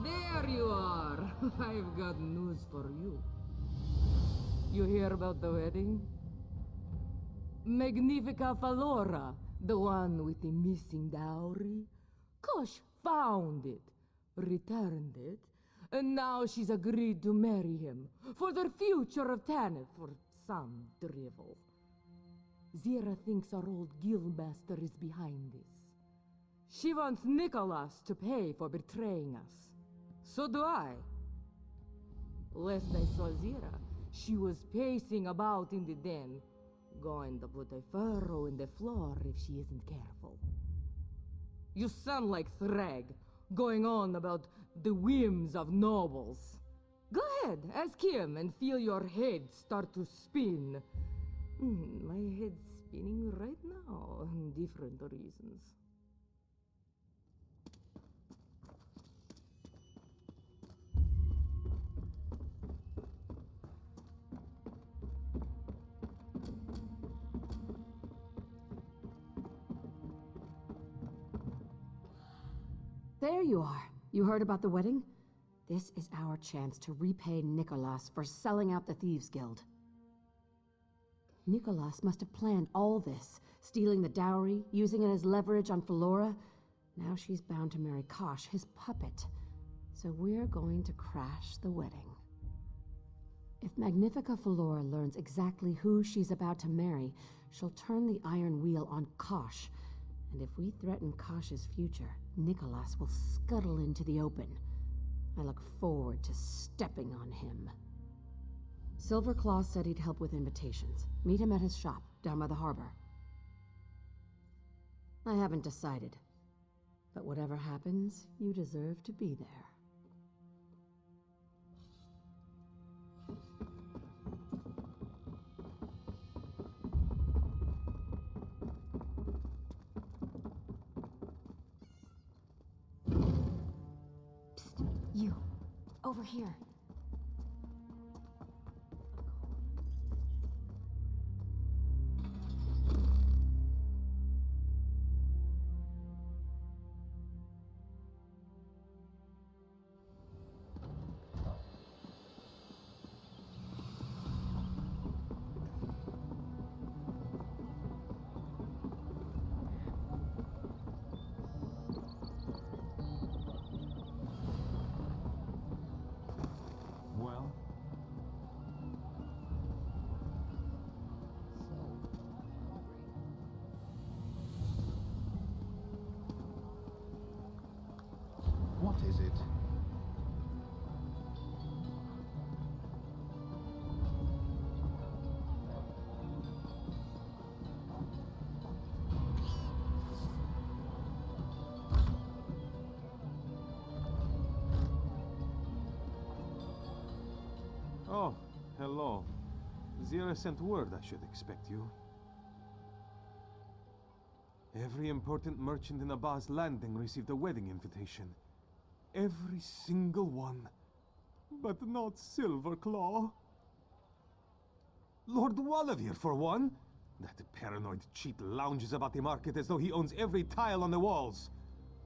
There you are. I've got news for you. You hear about the wedding? Magnifica Falora, the one with the missing dowry. Kosh found it, returned it, and now she's agreed to marry him for the future of Tanith or some drivel. Zira thinks our old guildmaster is behind this. She wants Nicholas to pay for betraying us. So do I. Last I saw Zira, she was pacing about in the den, going to put a furrow in the floor if she isn't careful. You sound like Thrag, going on about the whims of nobles. Go ahead, ask him and feel your head start to spin. My head's spinning right now, different reasons. There you are. You heard about the wedding? This is our chance to repay Nicholas for selling out the Thieves Guild. Nicholas must have planned all this, stealing the dowry, using it as leverage on Falora. Now she's bound to marry Kosh, his puppet. So we're going to crash the wedding. If Magnifica Falora learns exactly who she's about to marry, she'll turn the iron wheel on Kosh. And if we threaten Kosh's future, Nicholas will scuttle into the open. I look forward to stepping on him. Silverclaw said he'd help with invitations. Meet him at his shop, down by the harbor. I haven't decided. But whatever happens, you deserve to be there. Psst, you. Over here. Well? What is it? Oh, hello. Zira sent word I should expect you. Every important merchant in Abba's landing received a wedding invitation. Every single one. But not Silverclaw. Lord Walavir, for one. That paranoid cheat lounges about the market as though he owns every tile on the walls.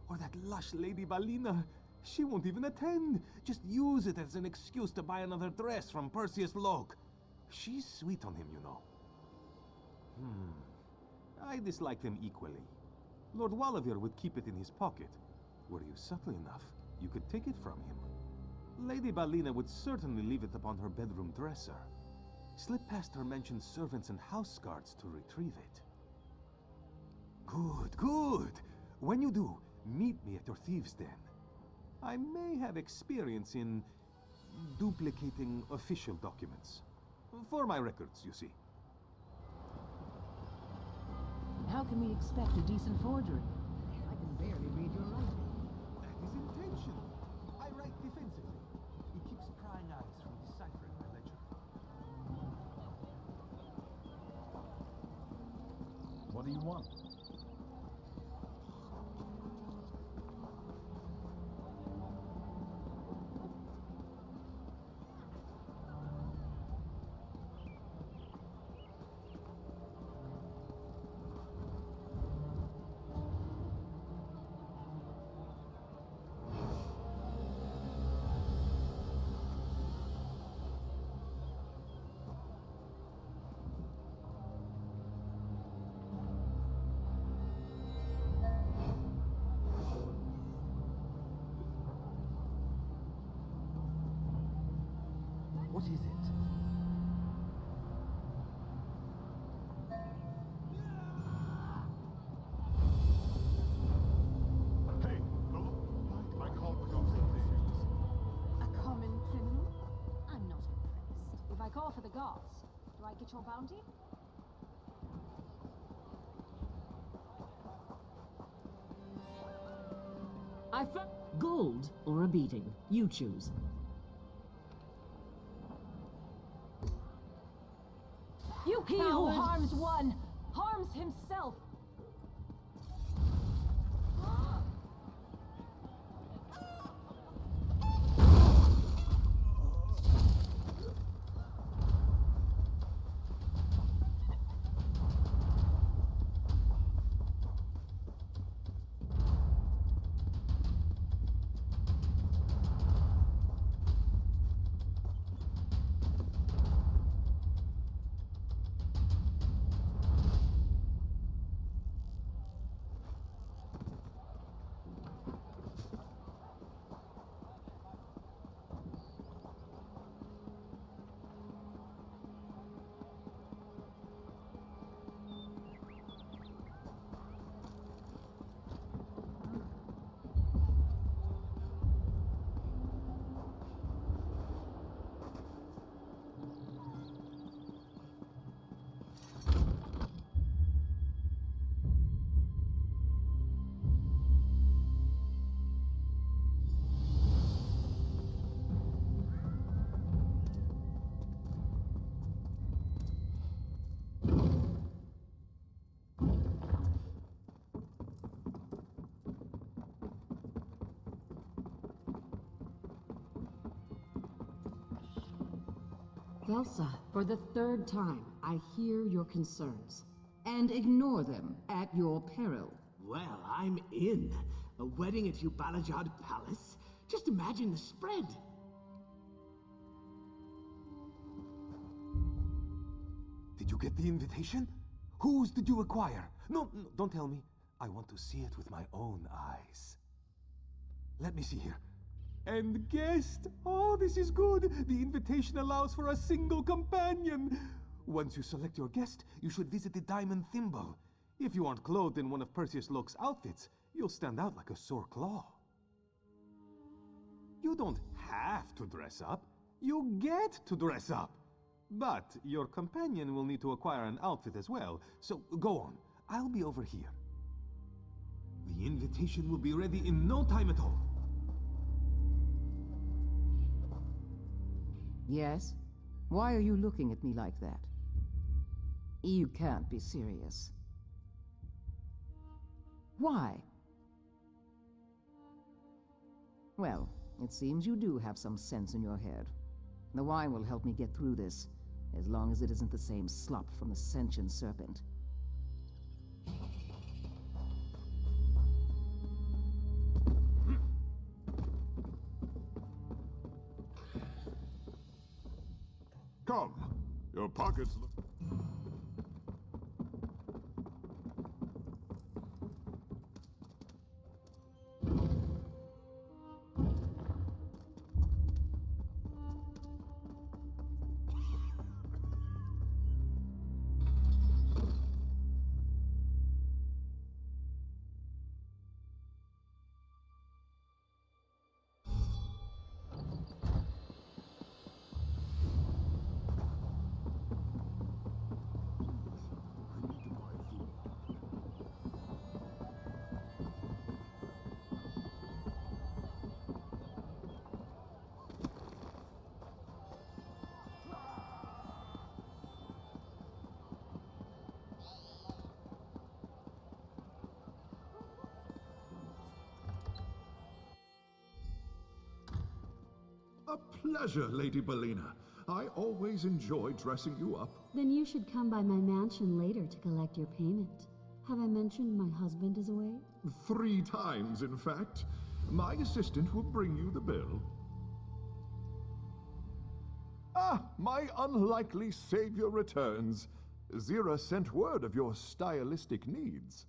Or that lush Lady Balina. She won't even attend. Just use it as an excuse to buy another dress from Perseus Locke. She's sweet on him, you know. I dislike them equally. Lord Wallavier would keep it in his pocket. Were you subtle enough, you could take it from him. Lady Balina would certainly leave it upon her bedroom dresser. Slip past her mentioned servants and house guards to retrieve it. Good, good! When you do, meet me at your thieves' den. I may have experience in duplicating official documents. For my records, you see. How can we expect a decent forgery? I can barely read your writing. That is intentional. I write defensively. It keeps prying eyes from deciphering my ledger. What do you want? What is it? Hey, no! I called because of thieves. A common criminal? I'm not impressed. If I call for the gods, do I get your bounty? I found gold or a beating. You choose. You he who harms one, harms himself. Velsa, for the third time, I hear your concerns. And ignore them at your peril. Well, I'm in. A wedding at Ubalajad Palace? Just imagine the spread. Did you get the invitation? Whose did you acquire? No, no, don't tell me. I want to see it with my own eyes. Let me see here. And guest! Oh, this is good! The invitation allows for a single companion! Once you select your guest, you should visit the Diamond Thimble. If you aren't clothed in one of Perseus Locke's outfits, you'll stand out like a sore claw. You don't have to dress up. You get to dress up. But your companion will need to acquire an outfit as well, so go on. I'll be over here. The invitation will be ready in no time at all. Yes? Why are you looking at me like that? You can't be serious. Why? Well, it seems you do have some sense in your head. The wine will help me get through this, as long as it isn't the same slop from the sentient serpent. Come, your pockets look... A pleasure, Lady Bellina. I always enjoy dressing you up. Then you should come by my mansion later to collect your payment. Have I mentioned my husband is away? 3 times, in fact. My assistant will bring you the bill. Ah, my unlikely savior returns. Zira sent word of your stylistic needs.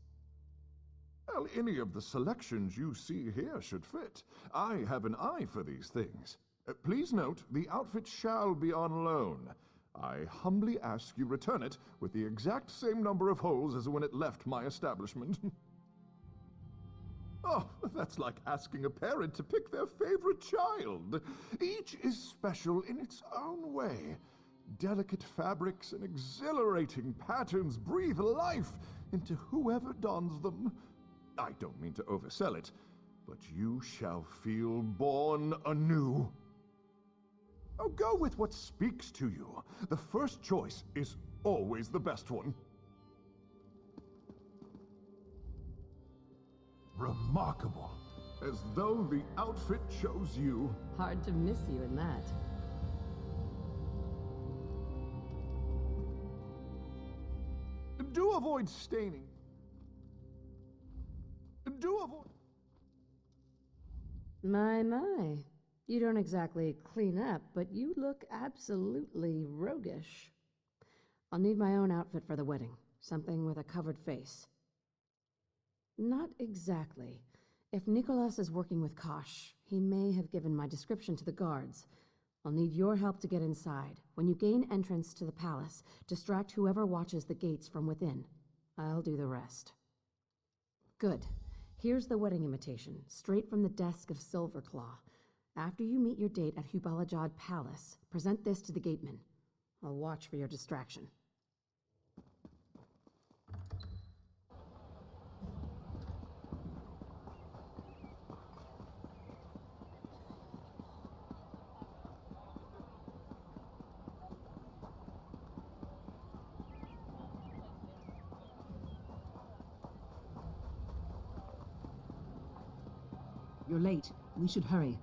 Well, any of the selections you see here should fit. I have an eye for these things. Please note, the outfit shall be on loan. I humbly ask you return it with the exact same number of holes as when it left my establishment. Oh, that's like asking a parent to pick their favorite child. Each is special in its own way. Delicate fabrics and exhilarating patterns breathe life into whoever dons them. I don't mean to oversell it, but you shall feel born anew. Oh, go with what speaks to you. The first choice is always the best one. Remarkable. As though the outfit chose you. Hard to miss you in that. Do avoid staining. Do avoid... My. You don't exactly clean up, but you look absolutely roguish. I'll need my own outfit for the wedding. Something with a covered face. Not exactly. If Nicholas is working with Kosh, he may have given my description to the guards. I'll need your help to get inside. When you gain entrance to the palace, distract whoever watches the gates from within. I'll do the rest. Good. Here's the wedding invitation, straight from the desk of Silverclaw. After you meet your date at Hubalajad Palace, present this to the gateman. I'll watch for your distraction. You're late. We should hurry.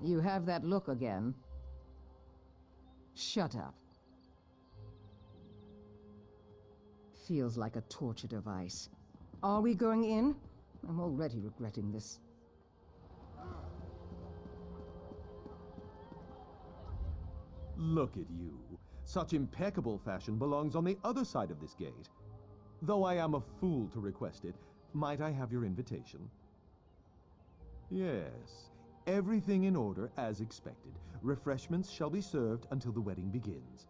You have that look again. Shut up. Feels like a torture device. Are we going in? I'm already regretting this. Look at you. Such impeccable fashion belongs on the other side of this gate. Though I am a fool to request it, might I have your invitation? Yes. Everything in order, as expected. Refreshments shall be served until the wedding begins.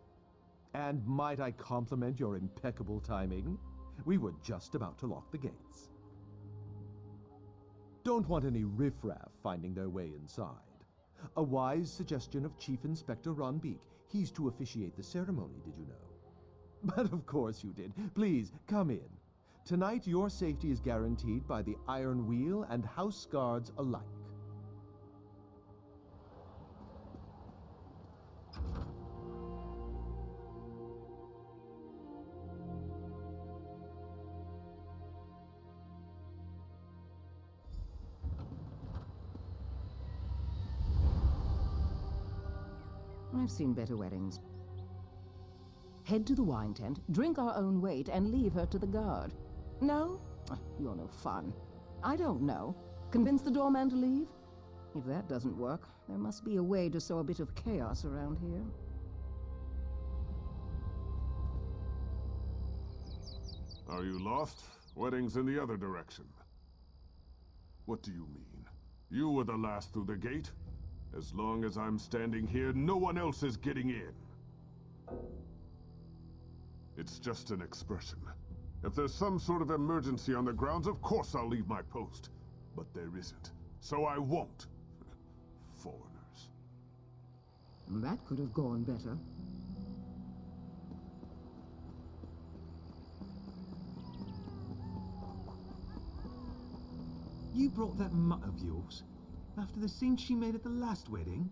And might I compliment your impeccable timing? We were just about to lock the gates. Don't want any riffraff finding their way inside. A wise suggestion of Chief Inspector Ron Beek. He's to officiate the ceremony, did you know? But of course you did. Please, come in. Tonight your safety is guaranteed by the Iron Wheel and House Guards alike. I've seen better weddings. Head to the wine tent, drink our own weight, and leave her to the guard. No? You're no fun. I don't know. Convince the doorman to leave? If that doesn't work, there must be a way to sow a bit of chaos around here. Are you lost? Wedding's in the other direction. What do you mean? You were the last through the gate? As long as I'm standing here, no one else is getting in. It's just an expression. If there's some sort of emergency on the grounds, of course I'll leave my post. But there isn't. So I won't. Foreigners. That could have gone better. You brought that mutt of yours? After the scene she made at the last wedding?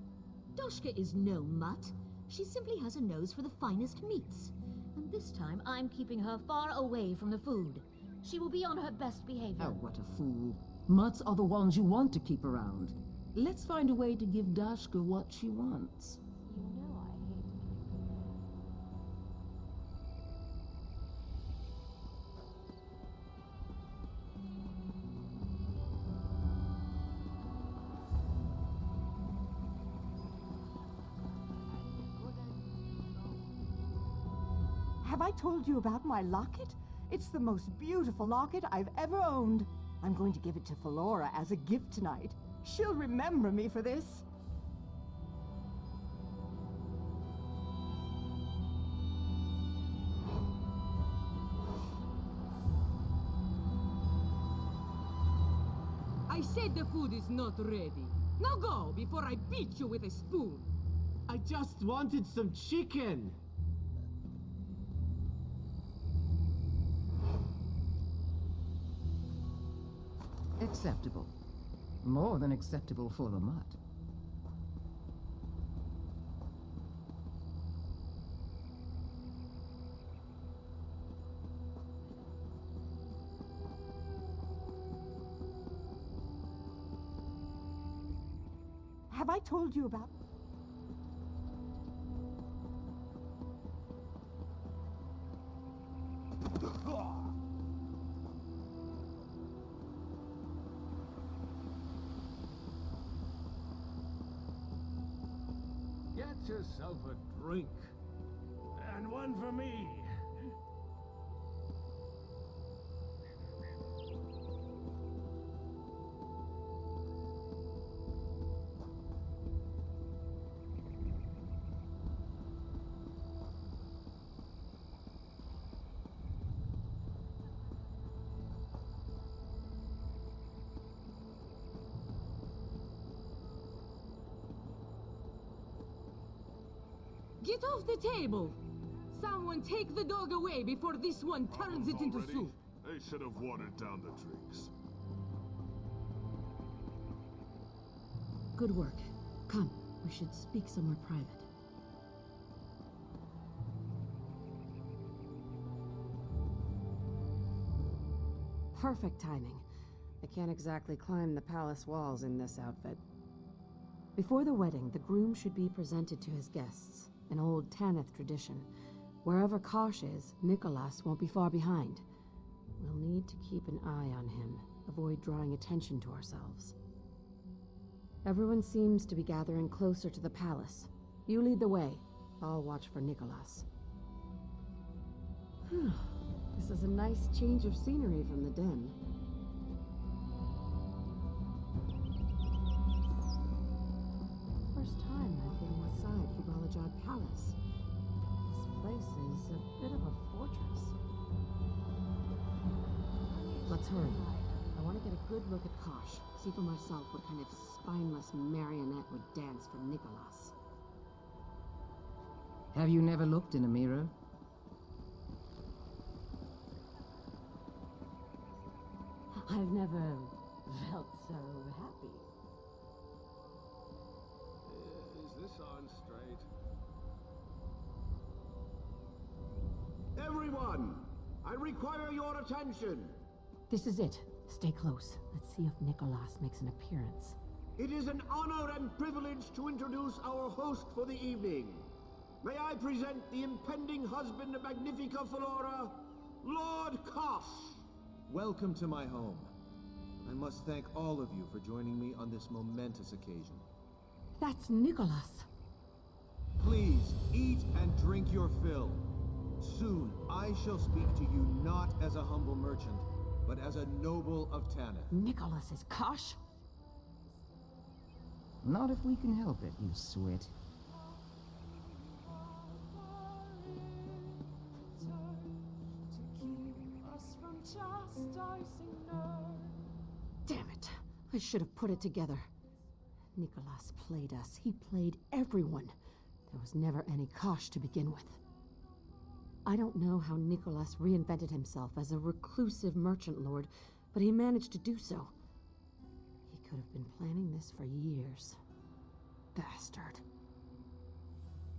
Doshka is no mutt. She simply has a nose for the finest meats. And this time, I'm keeping her far away from the food. She will be on her best behavior. Oh, what a fool. Mutts are the ones you want to keep around. Let's find a way to give Dashka what she wants. You know I hate Have I told you about my locket? It's the most beautiful locket I've ever owned. I'm going to give it to Flora as a gift tonight. She'll remember me for this. I said the food is not ready. Now go before I beat you with a spoon. I just wanted some chicken. Acceptable. More than acceptable for the mutt. Have I told you about... Get yourself a drink. And one for me. Get off the table! Someone take the dog away before this one turns it into soup. They should have watered down the drinks. Good work. Come, we should speak somewhere private. Perfect timing. I can't exactly climb the palace walls in this outfit. Before the wedding, the groom should be presented to his guests, an old Tanith tradition. Wherever Kosh is, Nicholas won't be far behind. We'll need to keep an eye on him, avoid drawing attention to ourselves. Everyone seems to be gathering closer to the palace. You lead the way. I'll watch for Nicholas. This is a nice change of scenery from the den. First time I've been inside Hubalajad Palace. This place is a bit of a fortress. Let's hurry. I want to get a good look at Kosh. See for myself what kind of spineless marionette would dance for Nicholas. Have you never looked in a mirror? I've never felt so happy. Is this on straight? Everyone! I require your attention! This is it. Stay close. Let's see if Nicholas makes an appearance. It is an honor and privilege to introduce our host for the evening. May I present the impending husband of Magnifica Flora, Lord Kosh. Welcome to my home. I must thank all of you for joining me on this momentous occasion. That's Nicholas. Please, eat and drink your fill. Soon, I shall speak to you not as a humble merchant, but as a noble of Tanith. Nicholas is Kosh? Not if we can help it, you swit. Damn it. I should have put it together. Nicholas played us. He played everyone. There was never any Kosh to begin with. I don't know how Nicholas reinvented himself as a reclusive merchant lord, but he managed to do so. He could have been planning this for years. Bastard.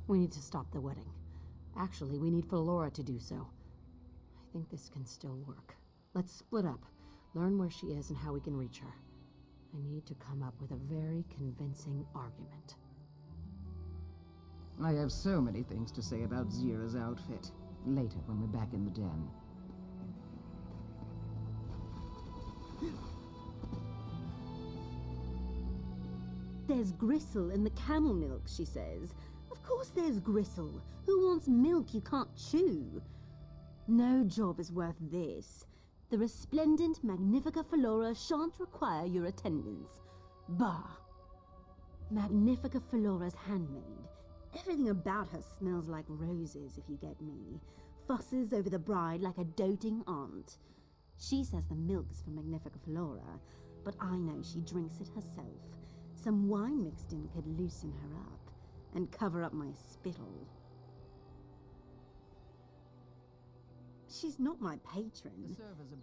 We need to stop the wedding. Actually, we need Flora to do so. I think this can still work. Let's split up. Learn where she is and how we can reach her. I need to come up with a very convincing argument. I have so many things to say about Zira's outfit. Later, when we're back in the den. There's gristle in the camel milk, she says. Of course there's gristle. Who wants milk you can't chew? No job is worth this. The resplendent Magnifica Flora shan't require your attendance. Bah! Magnifica Flora's handmaid. Everything about her smells like roses, if you get me. Fusses over the bride like a doting aunt. She says the milk's from Magnifica Flora, but I know she drinks it herself. Some wine mixed in could loosen her up and cover up my spittle. She's not my patron.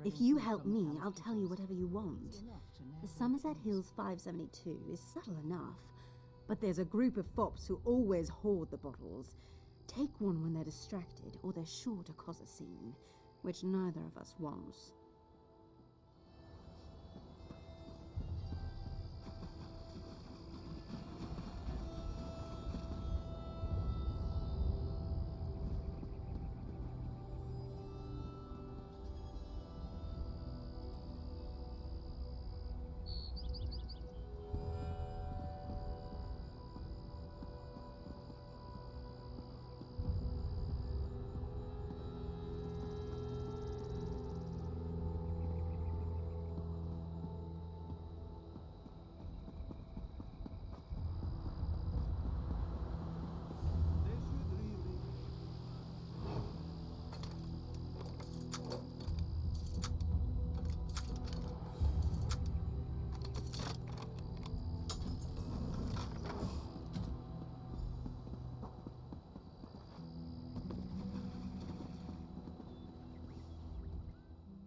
If you help me, I'll tell you whatever you want. The Somerset Hills 572 is subtle enough, but there's a group of fops who always hoard the bottles. Take one when they're distracted, or they're sure to cause a scene, which neither of us wants.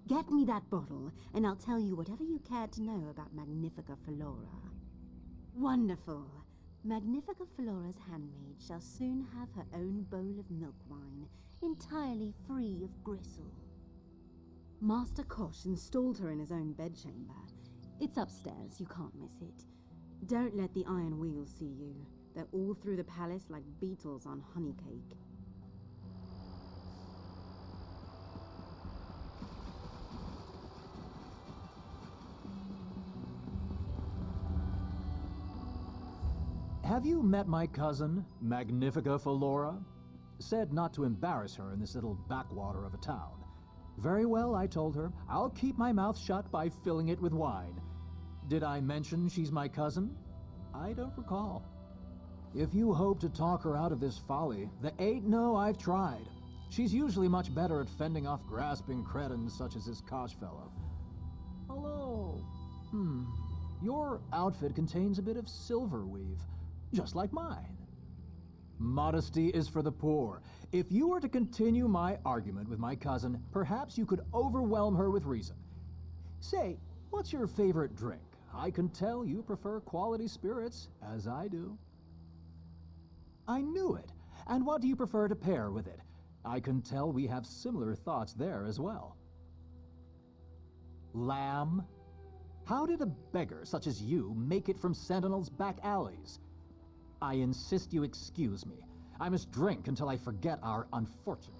Get me that bottle, and I'll tell you whatever you care to know about Magnifica Flora. Wonderful. Magnifica Flora's handmaid shall soon have her own bowl of milk wine, entirely free of gristle. Master Kosh installed her in his own bedchamber. It's upstairs, you can't miss it. Don't let the iron wheels see you. They're all through the palace like beetles on honey cake. Have you met my cousin, Magnifica Flora? Said not to embarrass her in this little backwater of a town. Very well, I told her. I'll keep my mouth shut by filling it with wine. Did I mention she's my cousin? I don't recall. If you hope to talk her out of this folly, there ain't no I've tried. She's usually much better at fending off grasping cretins such as this Kosh fellow. Hello. Your outfit contains a bit of silver weave. Just like mine. Modesty is for the poor. If you were to continue my argument with my cousin, perhaps you could overwhelm her with reason. Say, what's your favorite drink? I can tell you prefer quality spirits, as I do. I knew it. And what do you prefer to pair with it? I can tell we have similar thoughts there as well. Lamb? How did a beggar such as you make it from Sentinel's back alleys? I insist you excuse me. I must drink until I forget our unfortunate...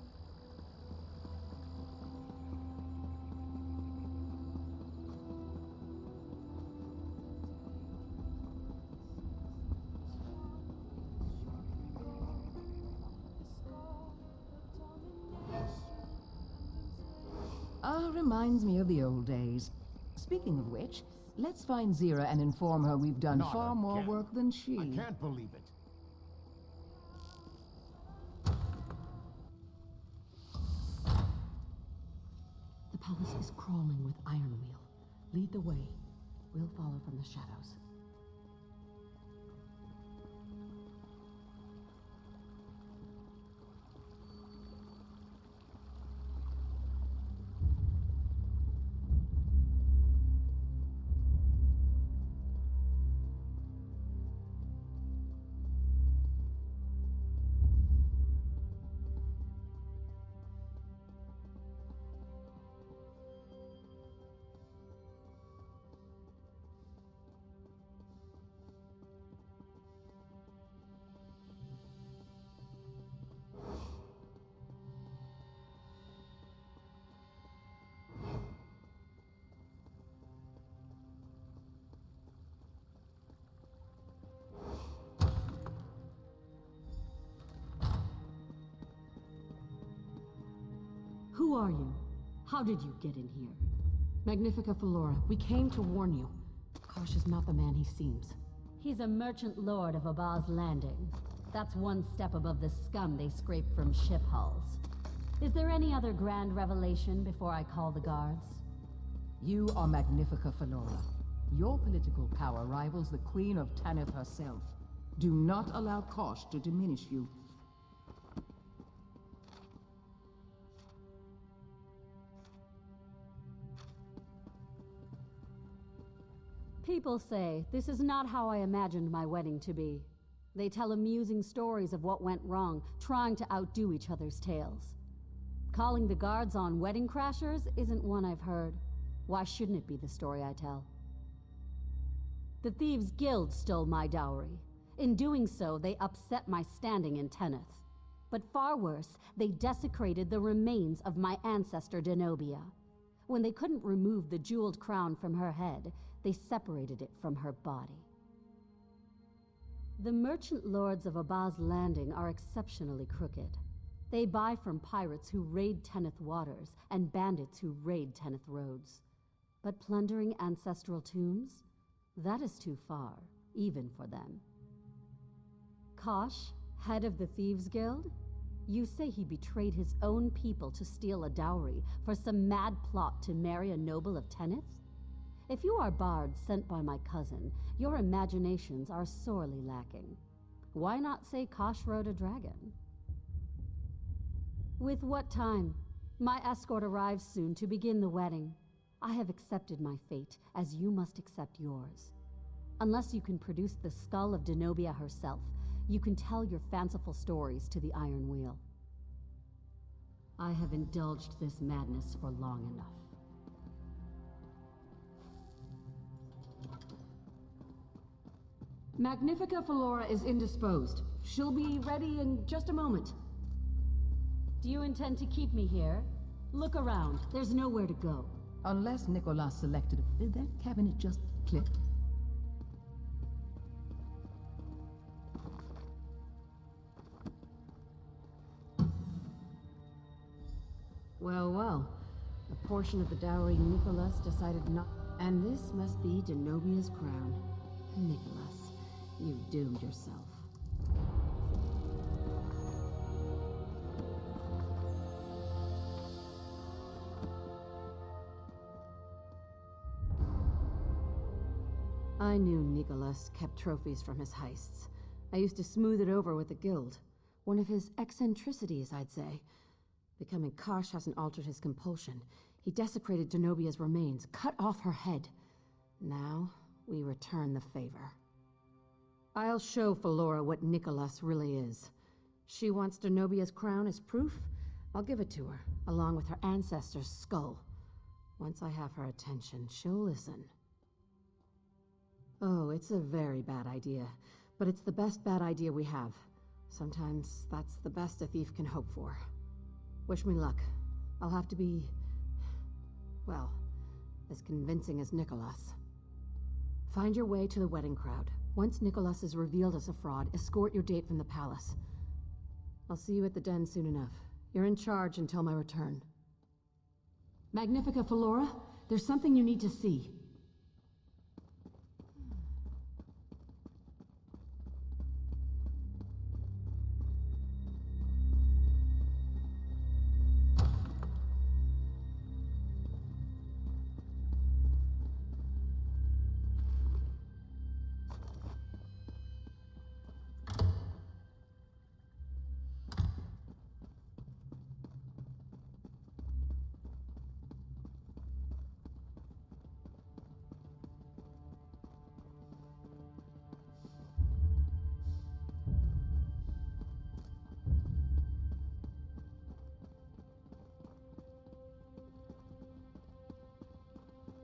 Reminds me of the old days. Speaking of which, let's find Zira and inform her we've done far more work than she. I can't believe it. The palace is crawling with Iron Wheel. Lead the way. We'll follow from the shadows. Who are you? How did you get in here? Magnifica Flora, we came to warn you. Kosh is not the man he seems. He's a merchant lord of Abba's Landing. That's one step above the scum they scrape from ship hulls. Is there any other grand revelation before I call the guards? You are Magnifica Flora. Your political power rivals the Queen of Tanith herself. Do not allow Kosh to diminish you. People say this is not how I imagined my wedding to be. They tell amusing stories of what went wrong, trying to outdo each other's tales. Calling the guards on wedding crashers isn't one I've heard. Why shouldn't it be the story I tell? The Thieves Guild stole my dowry. In doing so, they upset my standing in Tanith. But far worse, they desecrated the remains of my ancestor Denobia. When they couldn't remove the jeweled crown from her head, they separated it from her body. The merchant lords of Abba's Landing are exceptionally crooked. They buy from pirates who raid Tanith waters and bandits who raid Tanith roads. But plundering ancestral tombs? That is too far, even for them. Kosh, head of the Thieves Guild? You say he betrayed his own people to steal a dowry for some mad plot to marry a noble of Tanith? If you are bards sent by my cousin, your imaginations are sorely lacking. Why not say Kosh rode a dragon? With what time? My escort arrives soon to begin the wedding. I have accepted my fate, as you must accept yours. Unless you can produce the skull of Denobia herself, you can tell your fanciful stories to the Iron Wheel. I have indulged this madness for long enough. Magnifica Flora is indisposed. She'll be ready in just a moment. Do you intend to keep me here? Look around. There's nowhere to go. Unless Nicholas selected... Did that cabinet just click? Well, well. A portion of the dowry Nicholas decided not... And this must be Denobia's crown. Nicholas, you've doomed yourself. I knew Nicholas kept trophies from his heists. I used to smooth it over with the guild. One of his eccentricities, I'd say. Becoming Kosh hasn't altered his compulsion. He desecrated Denobia's remains, cut off her head. Now, we return the favor. I'll show Flora what Nicholas really is. She wants Denobia's crown as proof. I'll give it to her, along with her ancestor's skull. Once I have her attention, she'll listen. Oh, it's a very bad idea, but it's the best bad idea we have. Sometimes that's the best a thief can hope for. Wish me luck. I'll have to be... well, as convincing as Nicholas. Find your way to the wedding crowd. Once Nicholas is revealed as a fraud, escort your date from the palace. I'll see you at the den soon enough. You're in charge until my return. Magnifica Flora, there's something you need to see.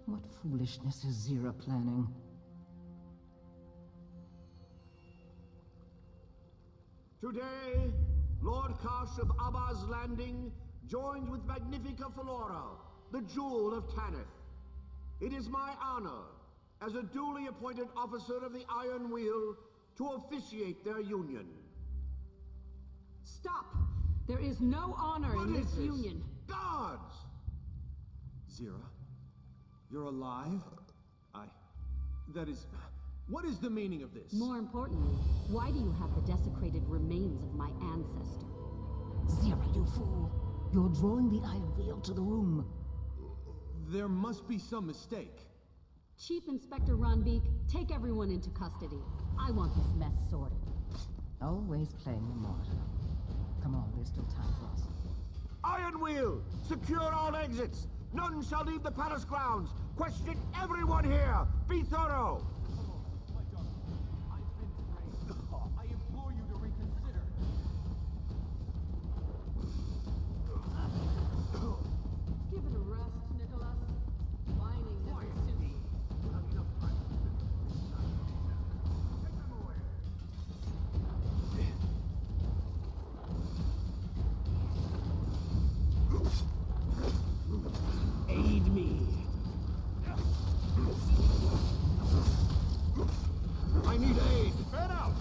What foolishness is Zira planning? Today, Lord Kosh of Abba's Landing joins with Magnifica Flora, the jewel of Tanith. It is my honor, as a duly appointed officer of the Iron Wheel, to officiate their union. Stop! There is no honor in this union. Guards! Zira, you're alive? That is... What is the meaning of this? More importantly, why do you have the desecrated remains of my ancestor? Zira, you fool! You're drawing the iron wheel to the room. There must be some mistake. Chief Inspector Ronbeek, take everyone into custody. I want this mess sorted. Always playing the martyr. Come on, there's still time for us. Iron Wheel! Secure all exits! None shall leave the palace grounds! Question everyone here! Be thorough! I implore you to reconsider. Give it a rest, Nicholas. Whining never suits you. Aid me! I need aid! Man out!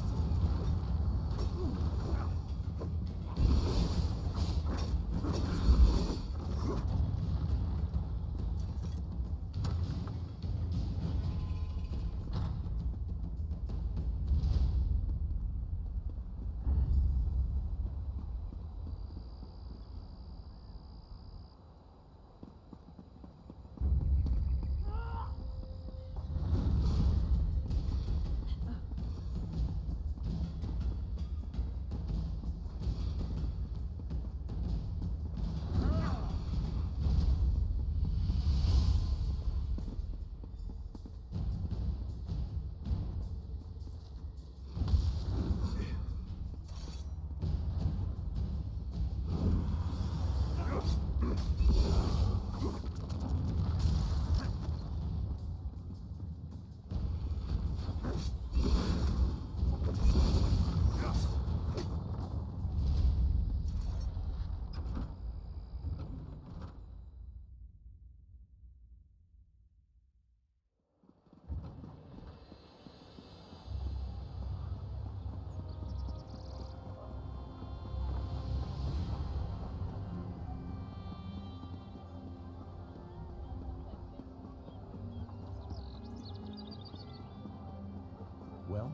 Well?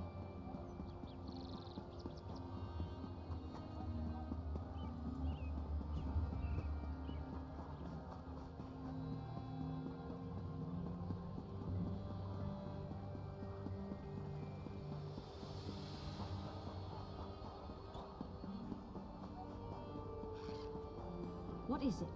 What is it?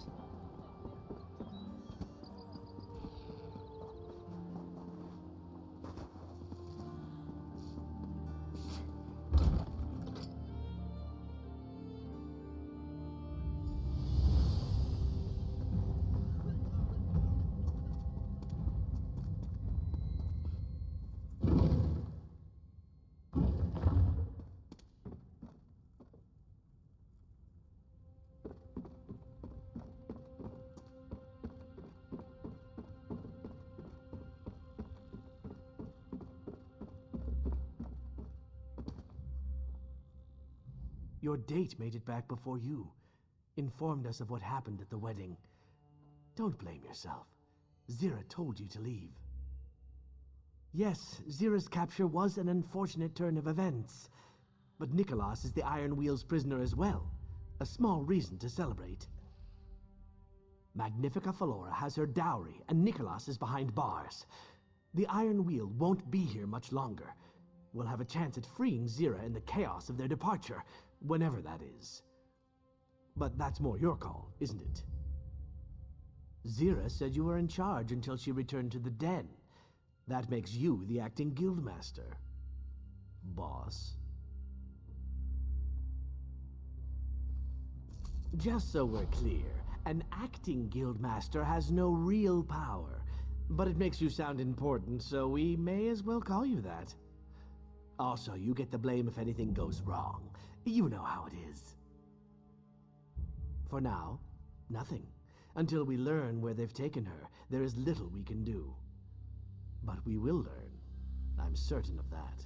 Your date made it back before you. Informed us of what happened at the wedding. Don't blame yourself. Zira told you to leave. Yes, Zira's capture was an unfortunate turn of events. But Nicholas is the Iron Wheel's prisoner as well. A small reason to celebrate. Magnifica Flora has her dowry, and Nicholas is behind bars. The Iron Wheel won't be here much longer. We'll have a chance at freeing Zira in the chaos of their departure, whenever that is. But that's more your call, isn't it? Zira said you were in charge until she returned to the den. That makes you the acting guildmaster. Boss. Just so we're clear, an acting guildmaster has no real power. But it makes you sound important, so we may as well call you that. Also, you get the blame if anything goes wrong. You know how it is. For now, nothing. Until we learn where they've taken her, there is little we can do. But we will learn. I'm certain of that.